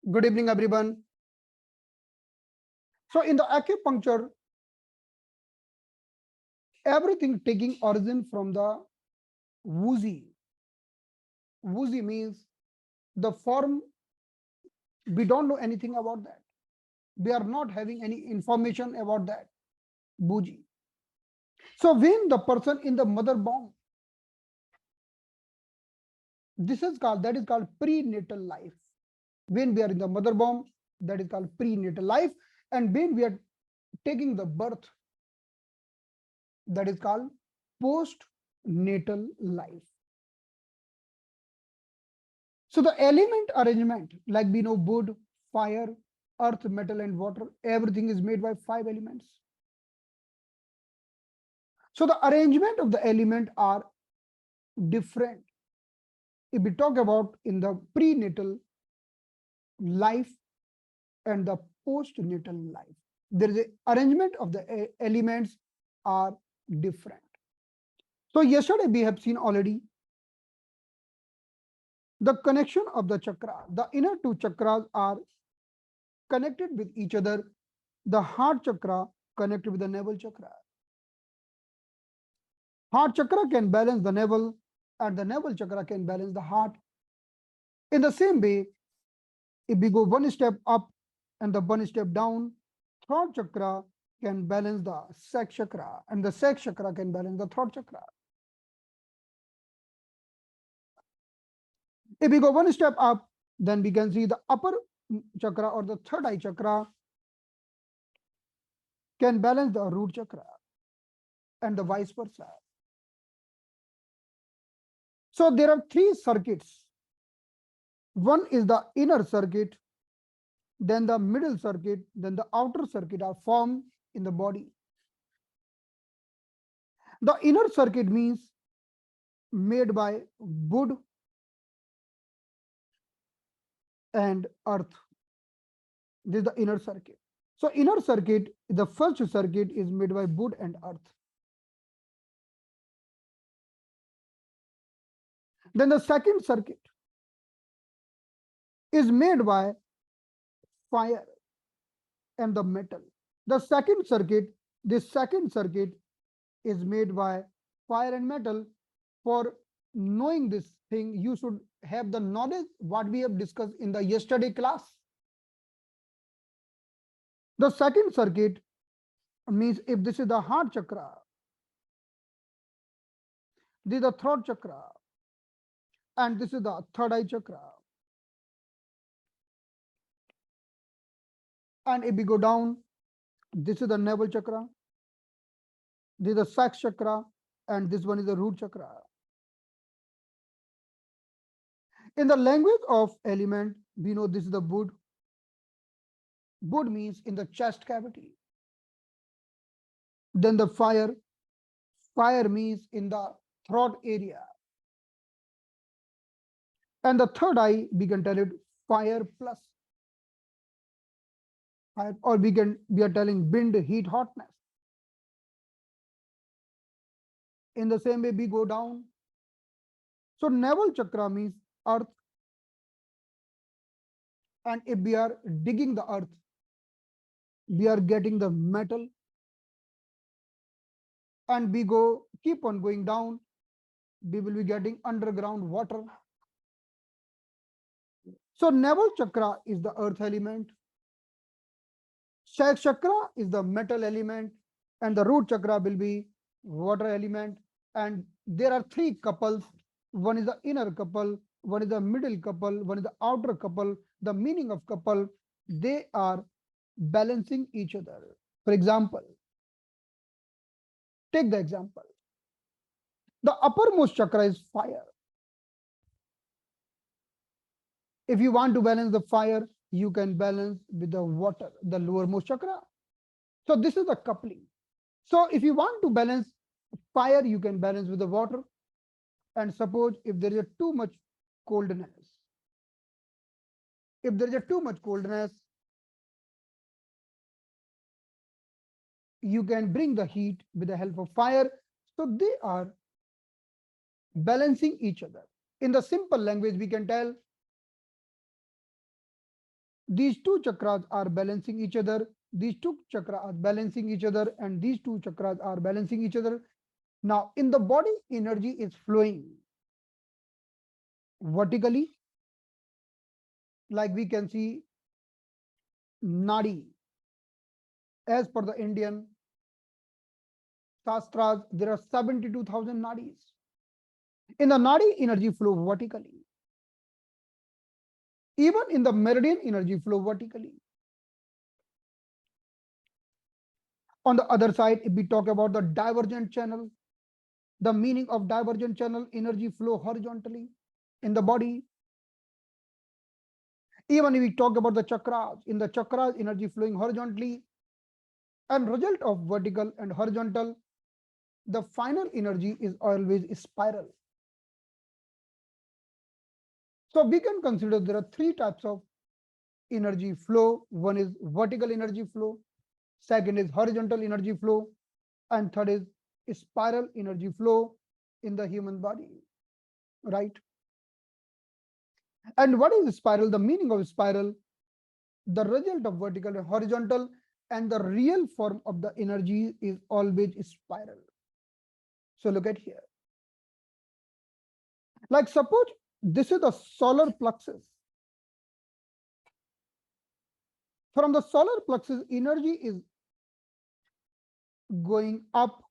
Good evening, everyone. So, in the acupuncture, everything taking origin from the woozy. Woozy means the form, we don't know anything about that. We are not having any information about that. Woozy. So, when the person in the mother bomb, that is called prenatal life. When we are in the mother bomb, that is called prenatal life. And when we are taking the birth, that is called postnatal life. So the element arrangement, like we know wood, fire, earth, metal, and water, everything is made by 5 elements. So the arrangement of the element are different. If we talk about in the prenatal life and the postnatal life, there is a arrangement of the elements are different. So yesterday we have seen already the connection of the chakra. The inner two chakras are connected with each other. The heart chakra connected with the navel chakra. Heart chakra can balance the navel, and the navel chakra can balance the heart. In the same way, if we go one step up and the one step down, throat chakra can balance the sex chakra, and the sex chakra can balance the throat chakra. If we go one step up, then we can see the upper chakra or the third eye chakra can balance the root chakra, and the vice versa. So there are 3 circuits. One is the inner circuit, then the middle circuit, then the outer circuit are formed in the body. The inner circuit means made by wood and earth. This is the inner circuit. So inner circuit, the first circuit is made by wood and earth. Then the second circuit is made by fire and the metal. The second circuit, this second circuit is made by fire and metal. For knowing this thing, you should have the knowledge what we have discussed in the yesterday class. The second circuit means if this is the heart chakra, this is the throat chakra, and this is the third eye chakra. And if we go down, this is the navel chakra, this is the sex chakra, and this one is the root chakra. In the language of element, we know this is the wood. Wood means in the chest cavity. Then the fire. Fire means in the throat area. And the third eye, we can tell it fire plus. Fire, or we are telling wind, heat, hotness. In the same way, we go down. So navel chakra means earth. And if we are digging the earth, we are getting the metal. And we keep on going down, we will be getting underground water. So navel chakra is the earth element, sex chakra is the metal element, and the root chakra will be water element. And there are 3 couples. One is the inner couple, one is the middle couple, one is the outer couple. The meaning of couple, they are balancing each other. For example, take the example. The uppermost chakra is fire. If you want to balance the fire, you can balance with the water, the lowermost chakra. So this is the coupling. So if you want to balance fire, you can balance with the water. And suppose if there is a too much coldness, you can bring the heat with the help of fire. So they are balancing each other. In the simple language, we can tell These two chakras are balancing each other. These two chakras are balancing each other, and these two chakras are balancing each other. Now in the body, energy is flowing vertically, like we can see nadi. As per the Indian shastras, there are 72,000 nadis. In the nadi, energy flow vertically. Even in the meridian, energy flow vertically. On the other side, if we talk about the divergent channel, the meaning of divergent channel, energy flow horizontally in the body. Even if we talk about the chakras, in the chakras, energy flowing horizontally, and result of vertical and horizontal, the final energy is always spiral. So we can consider there are three types of energy flow. One is vertical energy flow, second is horizontal energy flow, and third is spiral energy flow in the human body, right? And what is spiral? The meaning of spiral, the result of vertical and horizontal, and the real form of the energy is always spiral. So look at here. Like suppose this is the solar plexus. From the solar plexus, energy is going up,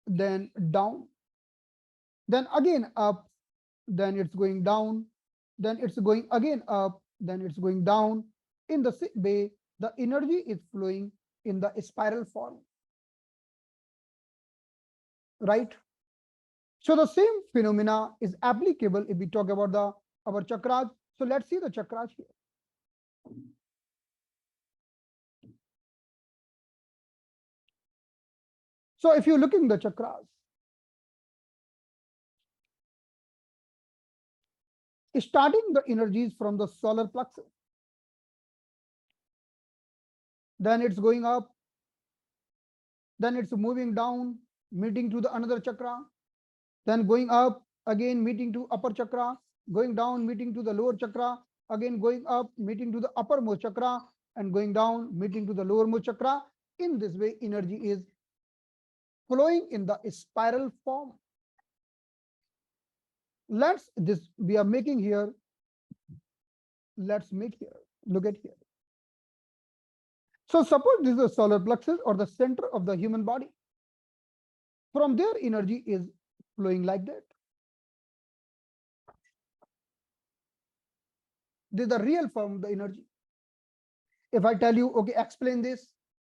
then down, then again up, then it's going down, then it's going again up, then it's going down. In the same way, the energy is flowing in the spiral form, right? So the same phenomena is applicable if we talk about our chakras. So let's see the chakras here. So if you're looking the chakras, starting the energies from the solar plexus, then it's going up, then it's moving down, meeting to the another chakra, then going up again, meeting to upper chakra, going down, meeting to the lower chakra, again going up, meeting to the uppermost chakra, and going down, meeting to the lowermost chakra. In this way, energy is flowing in the spiral form. Let's this we are making here. Let's make here. Look at here. So suppose this is the solar plexus or the center of the human body. From there, energy is flowing like that. This is the real form of the energy. If I tell you, okay, explain this,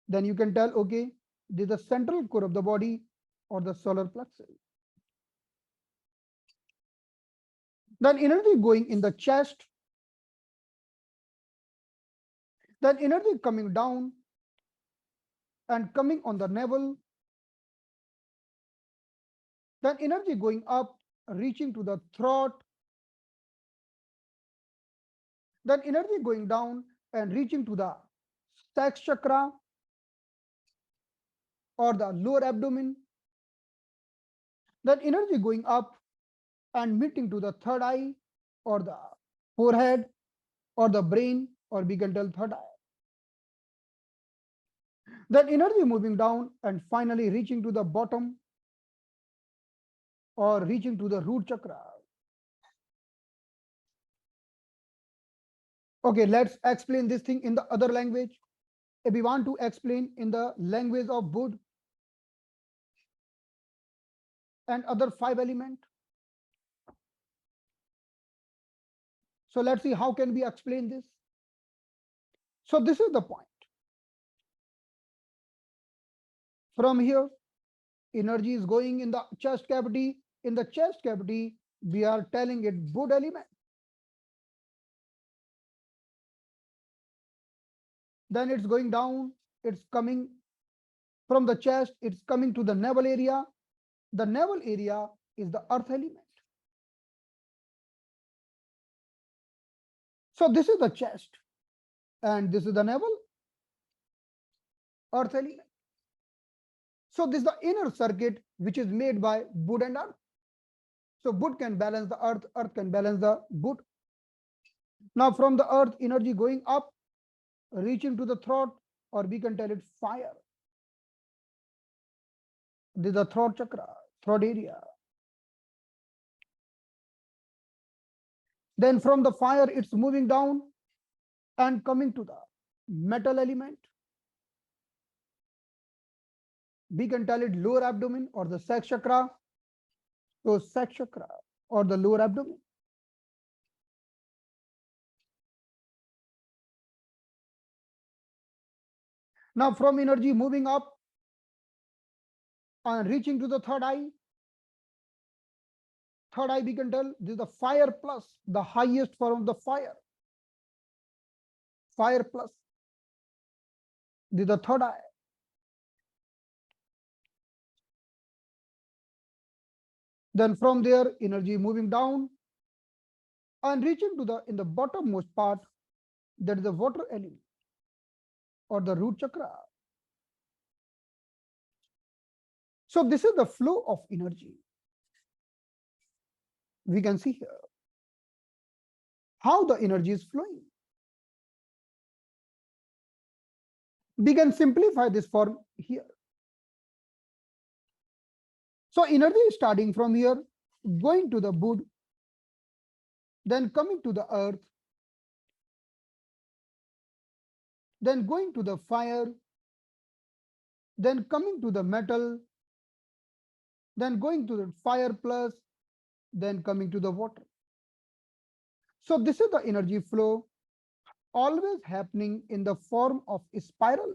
then you can tell, okay, this is the central core of the body or the solar plexus. Then energy going in the chest, then energy coming down and coming on the navel, then energy going up, reaching to the throat, then energy going down and reaching to the sex chakra or the lower abdomen, then energy going up and meeting to the third eye or the forehead or the brain, or we can tell third eye. Then energy moving down and finally reaching to the bottom or reaching to the root chakra. Okay, let's explain this thing in the other language. If we want to explain in the language of Buddha and other five elements, so let's see how can we explain this. So this is the point. From here, energy is going in the chest cavity. In the chest cavity, we are telling it Buddha element. Then it's going down, it's coming from the chest, it's coming to the navel area. The navel area is the earth element. So this is the chest and this is the navel, earth element. So this is the inner circuit which is made by Wood and earth. So Wood can balance the earth can balance the Wood. Now from the earth, energy going up reaching to the throat, or we can tell it fire. This is the throat chakra, throat area. Then from the fire, it's moving down and coming to the metal element. We can tell it lower abdomen or the sex chakra. So sex chakra or the lower abdomen. Now from energy moving up and reaching to the third eye. Third eye, we can tell this is the fire plus, the highest form of the fire. Fire plus. This is the third eye. Then from there, energy moving down and reaching to the in the bottommost part, that is the water element or the root chakra. So this is the flow of energy. We can see here how the energy is flowing. We can simplify this form here. So energy is starting from here, going to the wood, then coming to the earth, then going to the fire, then coming to the metal, then going to the fire plus, then coming to the water. So this is the energy flow always happening in the form of a spiral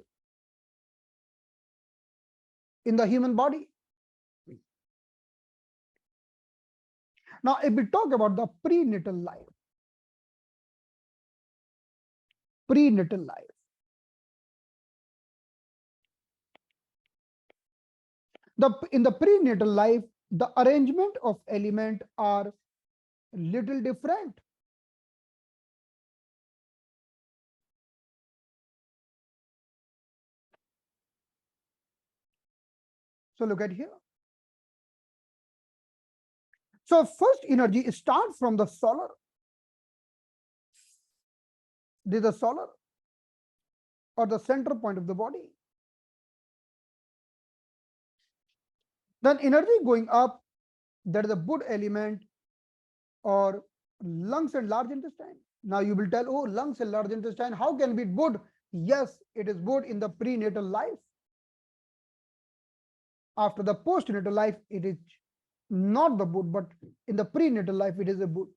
in the human body. Now, if we talk about the prenatal life, in the prenatal life, the arrangement of element are little different. So look at here. So first energy starts from the solar. This is the solar or the center point of the body. Then energy going up, that is the wood element or lungs and large intestine. Now you will tell, oh, lungs and large intestine, how can be wood? Yes, it is wood in the prenatal life. After the postnatal life, it is not the wood, but in the prenatal life, it is a wood.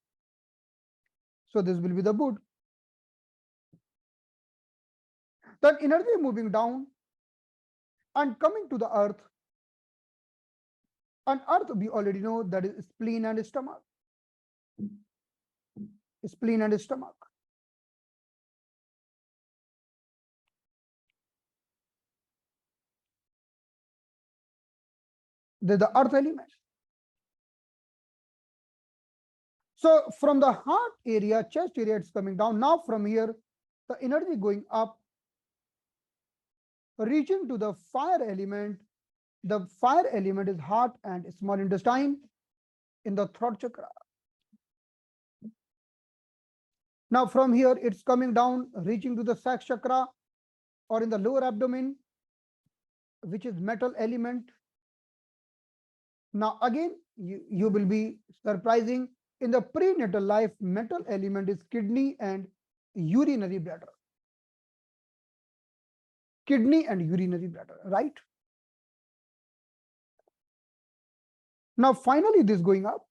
So this will be the wood. Then energy moving down and coming to the earth. And earth, we already know that is spleen and stomach. Spleen and stomach. There's the earth element. So from the heart area, chest area, it's coming down. Now from here, the energy going up, reaching to the fire element. The fire element is heart and small intestine in the throat chakra. Now from here, it's coming down, reaching to the sex chakra or in the lower abdomen, which is metal element. Now again, you will be surprising. In the prenatal life, metal element is kidney and urinary bladder. Kidney and urinary bladder, right? Now finally, this going up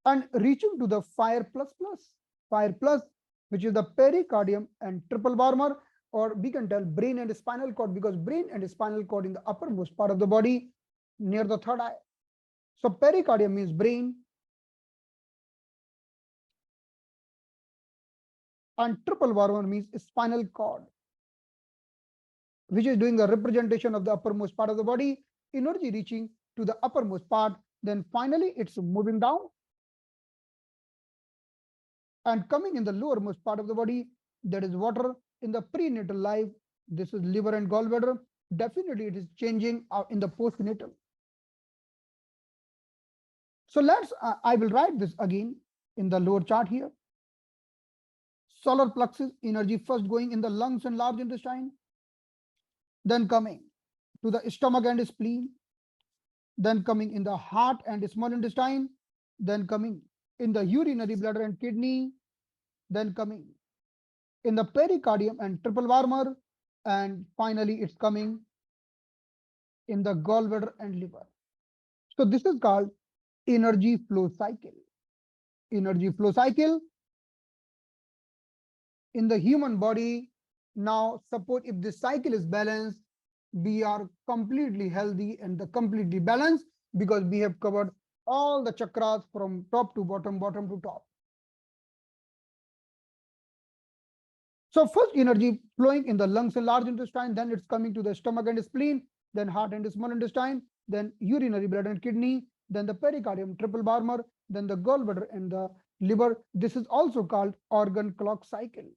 and reaching to the fire plus, which is the pericardium and triple warmer, or we can tell brain and spinal cord, because brain and spinal cord in the uppermost part of the body near the third eye. So pericardium means brain and triple warmer means spinal cord, which is doing the representation of the uppermost part of the body, energy reaching to the uppermost part. Then finally, it's moving down and coming in the lowermost part of the body, that is water. In the prenatal life, this is liver and gallbladder. Definitely, it is changing in the postnatal. So I will write this again in the lower chart here. solar plexus, energy first going in the lungs and large intestine, then coming to the stomach and spleen, then coming in the heart and small intestine, then coming in the urinary bladder and kidney, then coming in the pericardium and triple warmer, and finally it's coming in the gallbladder and liver. So this is called energy flow cycle. Energy flow cycle in the human body. Now, suppose if this cycle is balanced, we are completely healthy and the completely balanced because we have covered all the chakras from top to bottom, bottom to top. So first energy flowing in the lungs and large intestine, then it's coming to the stomach and spleen, then heart and small intestine, then urinary bladder and kidney, then the pericardium, triple warmer, then the gallbladder and the liver. This is also called organ clock cycle.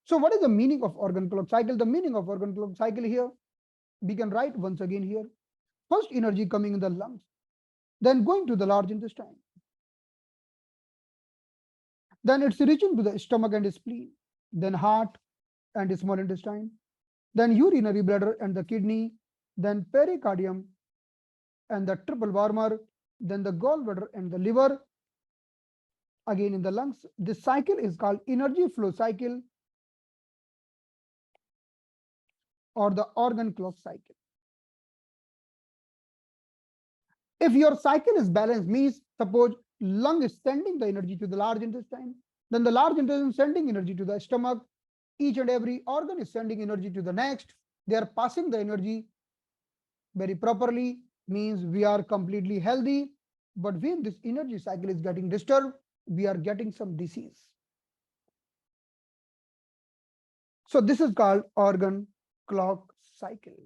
So what is the meaning of organ clock cycle? The meaning of organ clock cycle here, we can write once again here. First energy coming in the lungs, then going to the large intestine. Then it's reaching to the stomach and spleen, then heart and small intestine, then urinary bladder and the kidney, then pericardium and the triple warmer, then the gallbladder and the liver, again in the lungs. This cycle is called energy flow cycle or the organ clock cycle. If your cycle is balanced, means suppose lung is sending the energy to the large intestine, then the large intestine sending energy to the stomach. Each and every organ is sending energy to the next. They are passing the energy very properly, means we are completely healthy. But when this energy cycle is getting disturbed, we are getting some disease. So this is called organ clock cycle.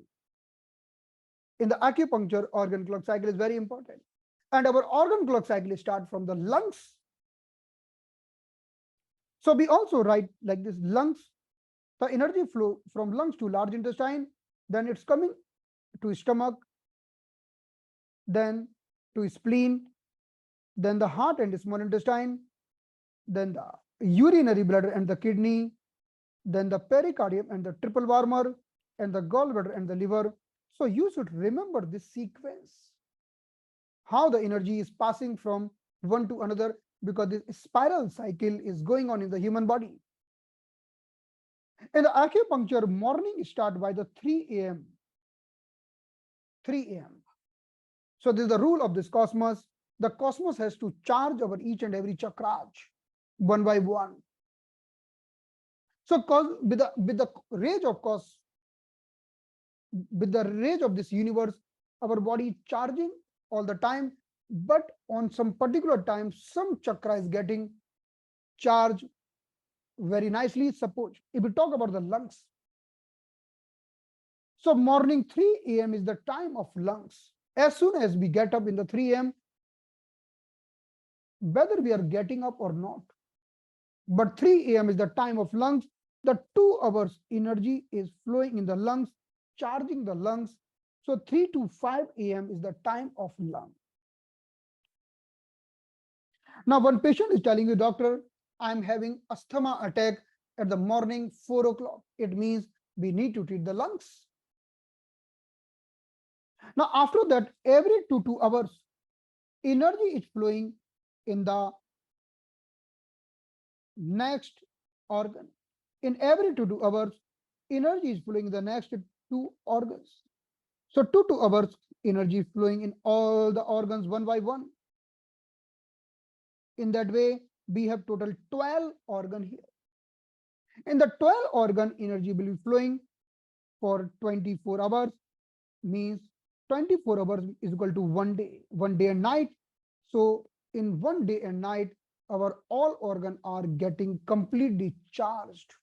In the acupuncture, organ clock cycle is very important. And our organ clock cycle starts from the lungs. So we also write like this: lungs, the energy flow from lungs to large intestine, then it's coming to stomach, then to spleen, then the heart and small intestine, then the urinary bladder and the kidney, then the pericardium and the triple warmer, and the gallbladder and the liver. So you should remember this sequence, how the energy is passing from one to another, because this spiral cycle is going on in the human body. In the acupuncture, morning start by the 3 a.m. 3 a.m. So this is the rule of this cosmos. The cosmos has to charge our each and every chakras one by one. So with the rage of with the rage of this universe, our body charging all the time, but on some particular time, some chakra is getting charged very nicely. Suppose if we talk about the lungs, so morning 3 a.m. is the time of lungs. As soon as we get up in the 3 a.m., whether we are getting up or not, but 3 a.m. is the time of lungs. The 2 hours energy is flowing in the lungs, charging the lungs. So 3 to 5 a.m. is the time of lung. Now, one patient is telling you, doctor, I'm having asthma attack at the morning 4 o'clock. It means we need to treat the lungs. Now, after that, every 2 hours, energy is flowing in the next organ. In every 2 hours, energy is flowing in the next 2 organs. So 2 hours, energy is flowing in all the organs one by one. In that way, we have total 12 organs here. In the 12 organ, energy will be flowing for 24 hours, means 24 hours is equal to 1 day and night. So in 1 day and night, our all organs are getting completely charged.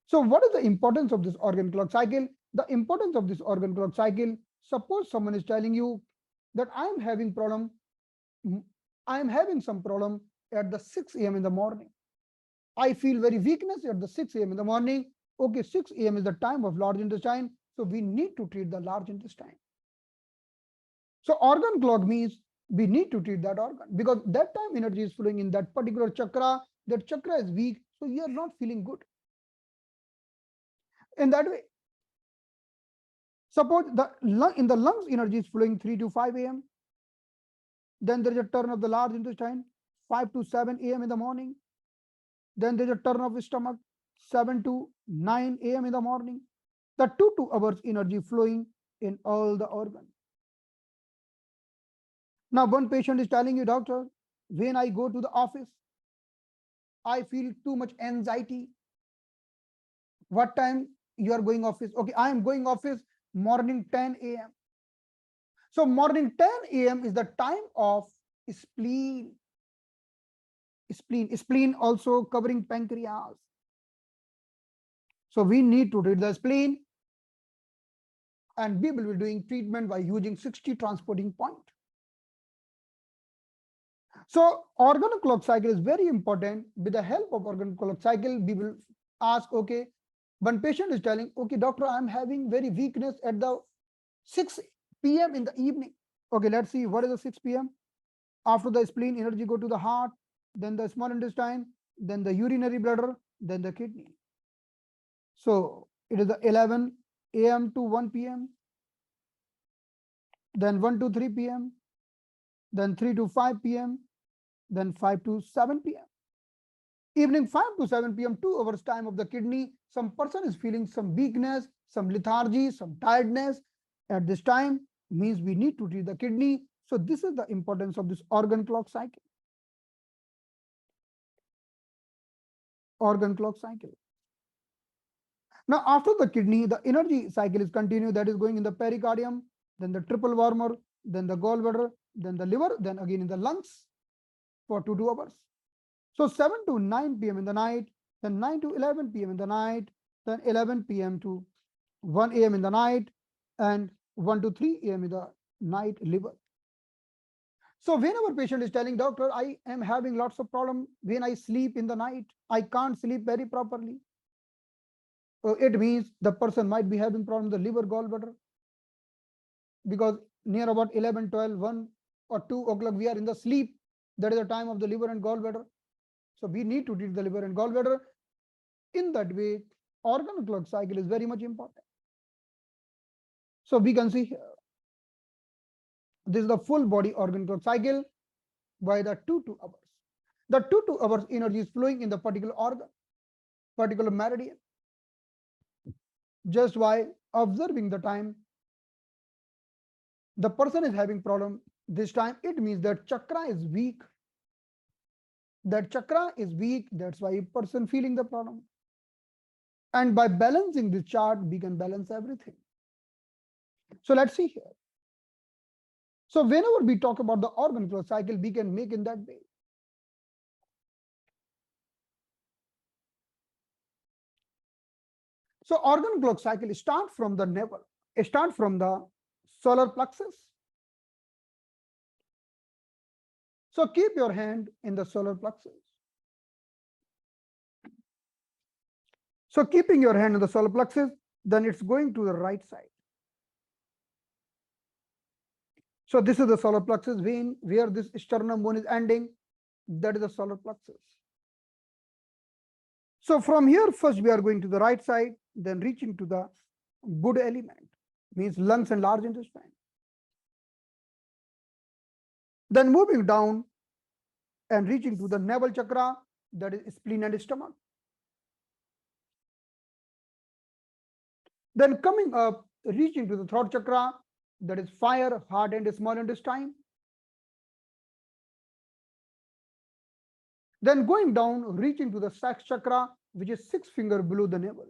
So what is the importance of this organ clock cycle? The importance of this organ clock cycle, suppose someone is telling you that I'm having some problem at the 6 a.m. in the morning. I feel very weakness at the 6 a.m. in the morning. Okay, 6 a.m. is the time of large intestine. So we need to treat the large intestine. So organ clock means we need to treat that organ, because that time energy is flowing in that particular chakra. That chakra is weak, so you are not feeling good. In that way, suppose in the lungs energy is flowing 3 to 5 a.m. Then there is a turn of the large intestine 5 to 7 a.m. in the morning. Then there is a turn of the stomach 7 to 9 a.m. in the morning. The 2 hours energy flowing in all the organs. Now, one patient is telling you, doctor, when I go to the office, I feel too much anxiety. What time you are going office? Okay, I am going office morning 10 a.m. So morning 10 a.m. is the time of spleen. Spleen also covering pancreas. So we need to treat the spleen, and we will be doing treatment by using 60 transporting point. So organ clock cycle is very important. With the help of organ clock cycle, we will ask, okay, one patient is telling, okay, doctor, I'm having very weakness at the 6 p.m. in the evening. Okay, let's see what is the 6 p.m. After the spleen, energy go to the heart, then the small intestine, then the urinary bladder, then the kidney. So it is the 11 a.m. to 1 p.m., then 1 to 3 p.m., then 3 to 5 p.m., then 5 to 7 p.m. Evening 5 to 7 p.m., 2 hours time of the kidney. Some person is feeling some weakness, some lethargy, some tiredness. At this time means we need to treat the kidney. So this is the importance of this organ clock cycle. Organ clock cycle. Now, after the kidney, the energy cycle is continued. That is going in the pericardium, then the triple warmer, then the gallbladder, then the liver, then again in the lungs for 2 hours. So 7 to 9 p.m. in the night, then 9 to 11 p.m. in the night, then 11 p.m. to 1 a.m. in the night, and 1 to 3 a.m. in the night liver. So whenever patient is telling, doctor, I am having lots of problem when I sleep in the night, I can't sleep very properly. So it means the person might be having problem with the liver, gallbladder, because near about 11, 12, 1 or 2 o'clock we are in the sleep. That is the time of the liver and gallbladder. So we need to treat the liver and gallbladder. In that way, organ clock cycle is very much important. So we can see here, this is the full body organ clock cycle by the 2 hours. The 2 hours energy is flowing in the particular organ, particular meridian. Just by observing the time, the person is having problem this time, it means that chakra is weak. That chakra is weak, that's why a person feeling the problem. And by balancing this chart, we can balance everything. So let's see here. So whenever we talk about the organ clock cycle, we can make in that way. So organ clock cycle start from the navel, start from the solar plexus. So keep your hand in the solar plexus. So keeping your hand in the solar plexus, then it's going to the right side. So this is the solar plexus vein where this sternum bone is ending. That is the solar plexus. So from here, first we are going to the right side, then reaching to the good element, means lungs and large intestine. Then moving down and reaching to the navel chakra, that is spleen and stomach. Then coming up, reaching to the throat chakra, that is fire, heart and small intestine. Then going down, reaching to the sex chakra, which is 6 finger below the navel.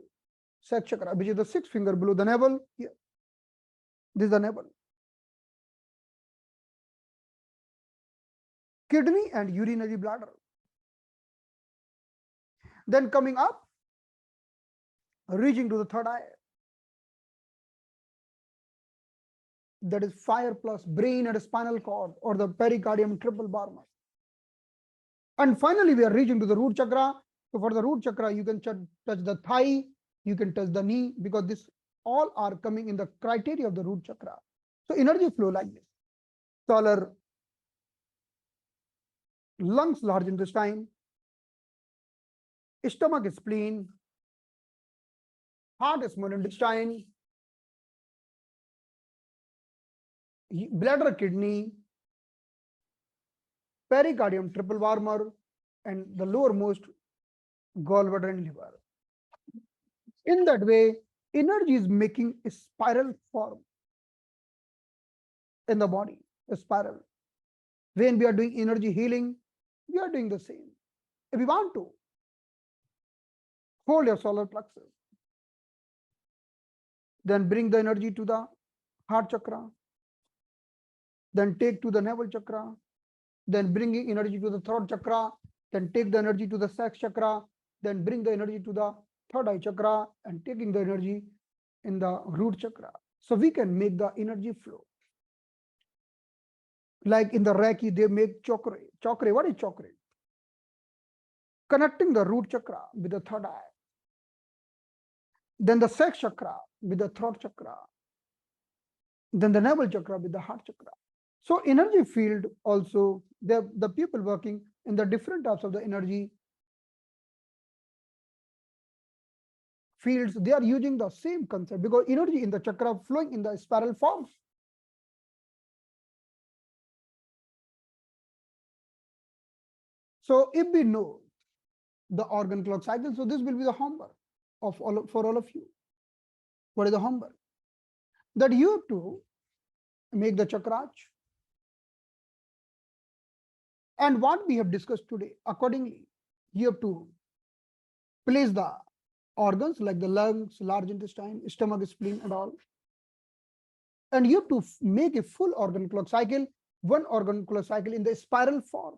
Sex chakra, which is the 6 finger below the navel. Here, this is the navel. Kidney and urinary bladder. Then coming up, reaching to the third eye. That is fire plus brain and spinal cord, or the pericardium triple barmer. And finally, we are reaching to the root chakra. So for the root chakra, you can touch the thigh, you can touch the knee, because this all are coming in the criteria of the root chakra. So energy flow like this. Solar lungs, large intestine, stomach, spleen, heart, small intestine, bladder, kidney, pericardium, triple warmer, and the lowermost gallbladder and liver. In that way, energy is making a spiral form in the body, a spiral. When we are doing energy healing, we are doing the same. If we want to, hold your solar plexus, then bring the energy to the heart chakra, then take to the navel chakra, then bringing energy to the throat chakra, then take the energy to the sex chakra, then bring the energy to the third eye chakra, and taking the energy in the root chakra. So we can make the energy flow. Like in the Reiki, they make chakra. Chakra, what is chakra? Connecting the root chakra with the third eye. Then the sex chakra with the throat chakra. Then the navel chakra with the heart chakra. So energy field also, the people working in the different types of the energy fields, they are using the same concept because energy in the chakra flowing in the spiral form. So if we know the organ clock cycle, so this will be the homework for all of you. What is the homework? That you have to make the chakras. And what we have discussed today, accordingly, you have to place the organs like the lungs, large intestine, stomach, spleen, and all. And you have to make a full organ clock cycle, one organ clock cycle in the spiral form,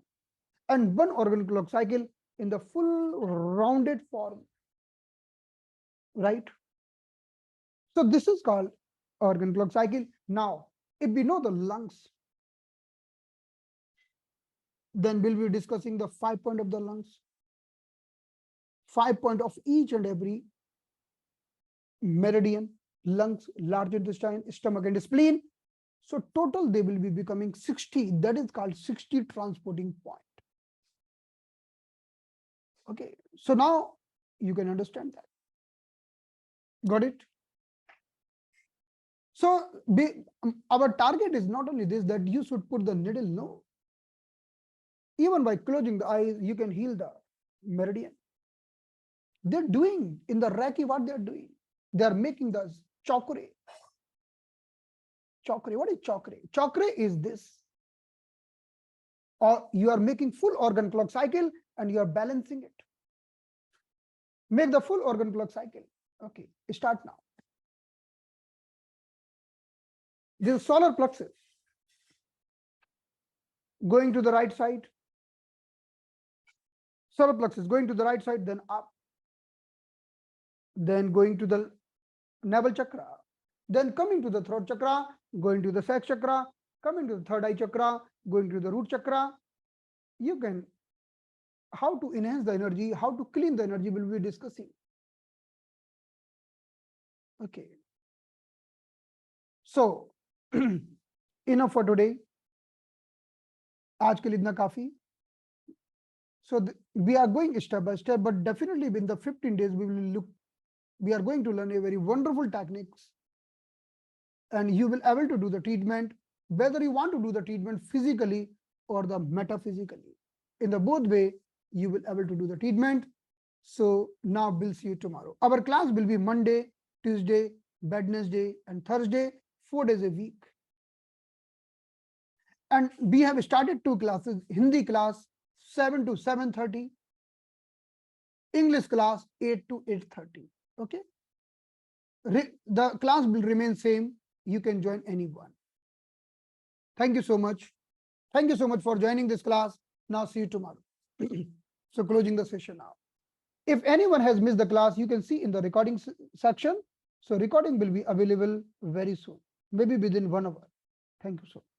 and one organ clock cycle in the full rounded form. Right? So this is called organ clock cycle. Now, if we know the lungs, then we'll be discussing the 5 points of the lungs, 5 points of each and every meridian, lungs, large intestine, stomach, and spleen. So total they will be becoming 60. That is called 60 transporting point. Okay, so now you can understand that. Got it? So our target is not only this, that you should put the needle, no. Even by closing the eyes, you can heal the meridian. They're doing in the Reiki what they're doing. They're making the chakra. Chakra, what is chakra? Chakra is this. Or you are making full organ clock cycle and you are balancing it. Make the full organ clock cycle. Okay, start now. This is solar plexus. Going to the right side. Solar plexus going to the right side, then up. Then going to the navel chakra. Then coming to the throat chakra, going to the sex chakra, coming to the third eye chakra, going to the root chakra. You can, how to enhance the energy, how to clean the energy, we'll be discussing. Okay. So, enough for today. आज के लिए इतना काफी. So we are going step by step, but definitely in the 15 days we are going to learn a very wonderful techniques, and you will able to do the treatment, whether you want to do the treatment physically or the metaphysically. In the both way, you will able to do the treatment. So now we'll see you tomorrow. Our class will be Monday, Tuesday, Wednesday, and Thursday, 4 days a week. And we have started 2 classes, Hindi class 7 to 7:30, English class 8 to 8:30. Okay. The class will remain same. You can join anyone. Thank you so much. Thank you so much for joining this class. Now see you tomorrow. So closing the session now. If anyone has missed the class, you can see in the recording section. So recording will be available very soon, maybe within 1 hour. Thank you so much.